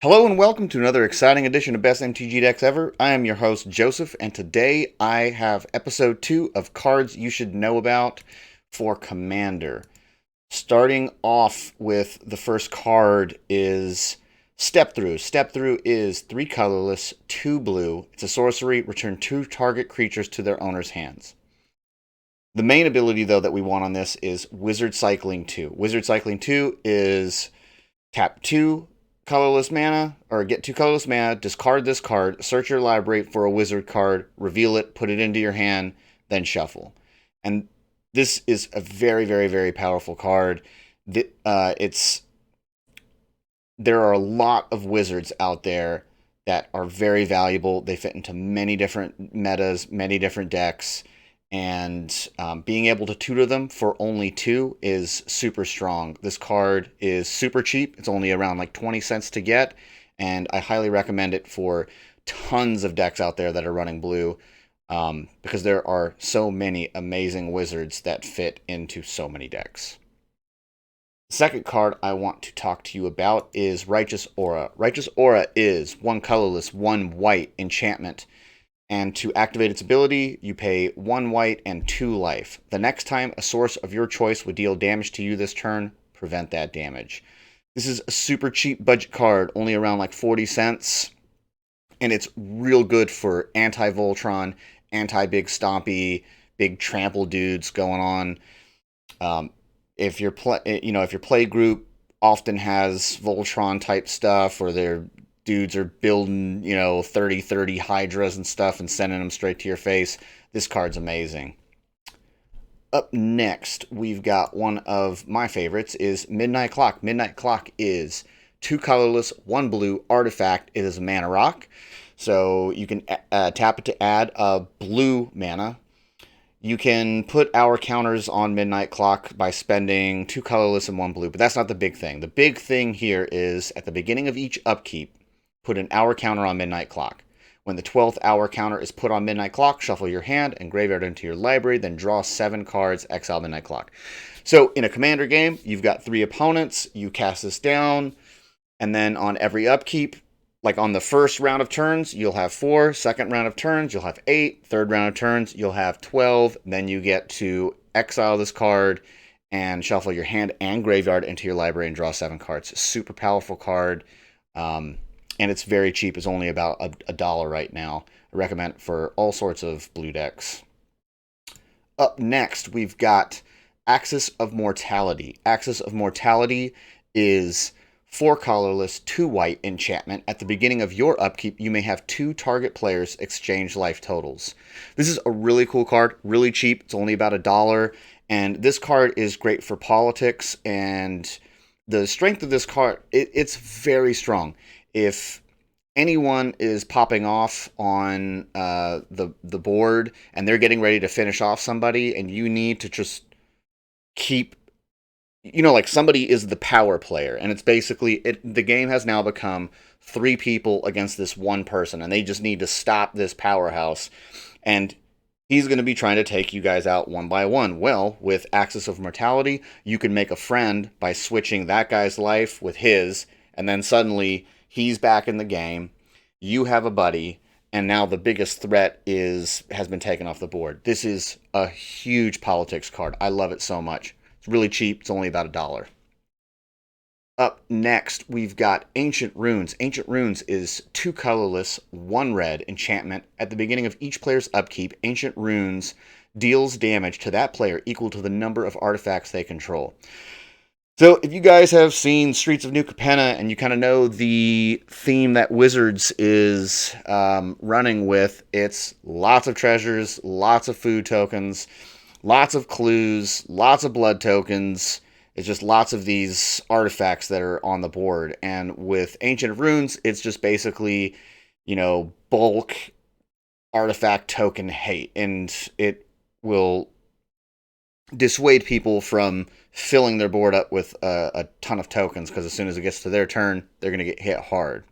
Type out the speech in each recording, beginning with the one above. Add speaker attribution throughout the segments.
Speaker 1: Hello and welcome to another exciting edition of Best MTG Decks Ever. I am your host, Joseph, and today I have episode 2 of Cards You Should Know About for Commander. Starting off with the first card is Step Through. Step Through is 3 colorless, 2 blue. It's a sorcery. Return 2 target creatures to their owner's hands. The main ability, though, that we want on this is Wizard Cycling 2. Wizard Cycling 2 is tap 2 colorless mana, or get 2 colorless mana, discard this card, search your library for a wizard card, reveal it, put it into your hand, then shuffle. And this is a very, very, very powerful card. There are a lot of wizards out there that are very valuable. They fit into many different metas, many different decks, and being able to tutor them for only 2 is super strong. This card is super cheap. It's only around like 20 cents to get, and I highly recommend it for tons of decks out there that are running blue, because there are so many amazing wizards that fit into so many decks. The second card I want to talk to you about is Righteous Aura. Righteous Aura is 1 colorless, 1 white enchantment. And to activate its ability, you pay 1 white and 2 life. The next time a source of your choice would deal damage to you this turn, prevent that damage. This is a super cheap budget card, only around like 40 cents. And it's real good for anti-Voltron, anti-big stompy, big trample dudes going on. If your play group often has Voltron type stuff, or their dudes are building, 30 Hydras and stuff and sending them straight to your face, this card's amazing. Up next, we've got one of my favorites, is Midnight Clock. Midnight Clock is 2 colorless, 1 blue artifact. It is a mana rock, so you can tap it to add a blue mana. You can put hour counters on Midnight Clock by spending 2 colorless and 1 blue, but that's not the big thing. The big thing here is at the beginning of each upkeep, put an hour counter on Midnight Clock. When the 12th hour counter is put on Midnight Clock, shuffle your hand and graveyard into your library, then draw 7 cards, exile Midnight Clock. So in a commander game, you've got 3 opponents, you cast this down, and then on every upkeep, like on the first round of turns, you'll have 4, second round of turns, you'll have 8, third round of turns, you'll have 12, then you get to exile this card and shuffle your hand and graveyard into your library and draw 7 cards. Super powerful card. And it's very cheap. It's only about $1 right now. I recommend it for all sorts of blue decks. Up next, we've got Axis of Mortality. Axis of Mortality is 4 colorless, 2 white enchantment. At the beginning of your upkeep, you may have 2 target players exchange life totals. This is a really cool card, really cheap. It's only about $1. And this card is great for politics. And the strength of this card, it's very strong. If anyone is popping off on the board and they're getting ready to finish off somebody, and you need to just keep, like somebody is the power player, and it's basically the game has now become 3 people against this one person, and they just need to stop this powerhouse, and he's going to be trying to take you guys out one by one. Well, with Axis of Mortality, you can make a friend by switching that guy's life with his, and then suddenly he's back in the game, you have a buddy, and now the biggest threat has been taken off the board. This is a huge politics card. I love it so much. It's really cheap. It's only about $1. Up next, we've got Ancient Runes. Ancient Runes is 2 colorless, 1 red enchantment. At the beginning of each player's upkeep, Ancient Runes deals damage to that player equal to the number of artifacts they control. So if you guys have seen Streets of New Capenna and you kind of know the theme that Wizards is running with, it's lots of treasures, lots of food tokens, lots of clues, lots of blood tokens. It's just lots of these artifacts that are on the board. And with Ancient Runes, it's just basically, bulk artifact token hate. And it will dissuade people from filling their board up with a ton of tokens, because as soon as it gets to their turn, they're going to get hit hard.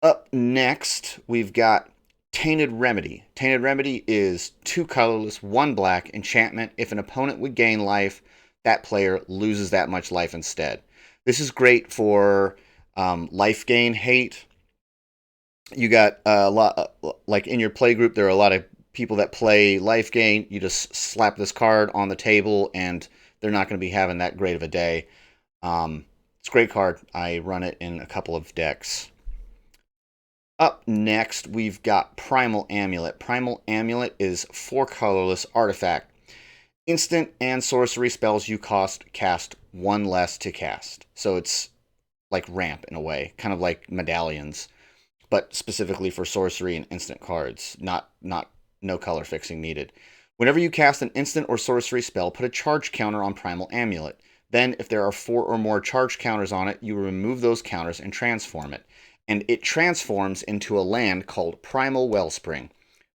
Speaker 1: Up next, we've got Tainted Remedy. Tainted Remedy is 2 colorless, 1 black enchantment. If an opponent would gain life, that player loses that much life instead. This is great for Life gain hate. You got a lot, like in your play group, there are a lot of people that play life gain. You just slap this card on the table, and they're not going to be having that great of a day. It's a great card. I run it in a couple of decks. Up next, we've got Primal Amulet. Primal Amulet is 4 colorless artifact. Instant and sorcery spells you cast 1 less to cast. So it's like ramp in a way, kind of like medallions, but specifically for sorcery and instant cards. Not no color fixing needed. Whenever you cast an instant or sorcery spell, put a charge counter on Primal Amulet. Then, if there are 4 or more charge counters on it, you remove those counters and transform it. And it transforms into a land called Primal Wellspring.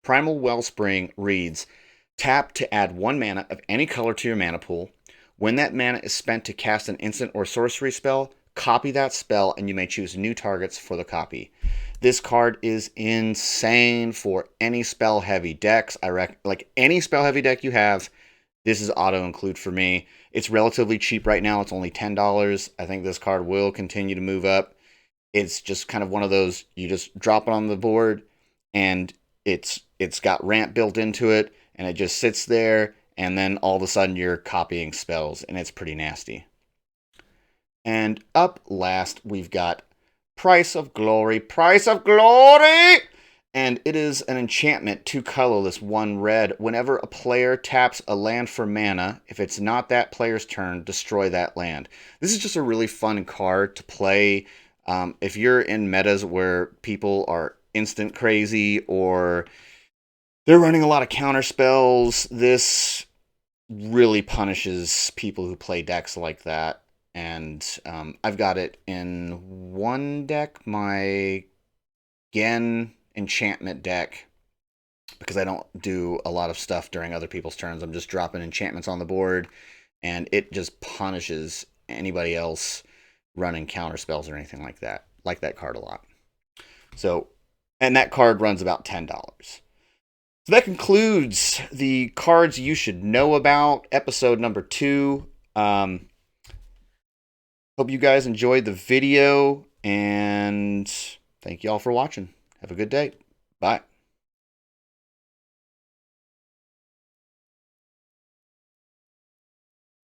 Speaker 1: Primal Wellspring reads, tap to add 1 mana of any color to your mana pool. When that mana is spent to cast an instant or sorcery spell, copy that spell and you may choose new targets for the copy. This card is insane for any spell heavy decks. Like any spell heavy deck you have, this is auto include for me. It's relatively cheap right now. It's only $10. I think this card will continue to move up. It's just kind of one of those, you just drop it on the board and it's got ramp built into it and it just sits there, and then all of a sudden you're copying spells and it's pretty nasty. And up last, we've got Price of Glory. Price of Glory! And it is an enchantment, 2 colorless, 1 red. Whenever a player taps a land for mana, if it's not that player's turn, destroy that land. This is just a really fun card to play. If you're in metas where people are instant crazy or they're running a lot of counter spells, this really punishes people who play decks like that. And I've got it in one deck, my Gen enchantment deck, because I don't do a lot of stuff during other people's turns. I'm just dropping enchantments on the board, and it just punishes anybody else running counter spells or anything like that. Like that card a lot. So, and that card runs about $10. So that concludes the cards you should know about, episode number 2. Hope you guys enjoyed the video, and thank you all for watching. Have a good day. Bye.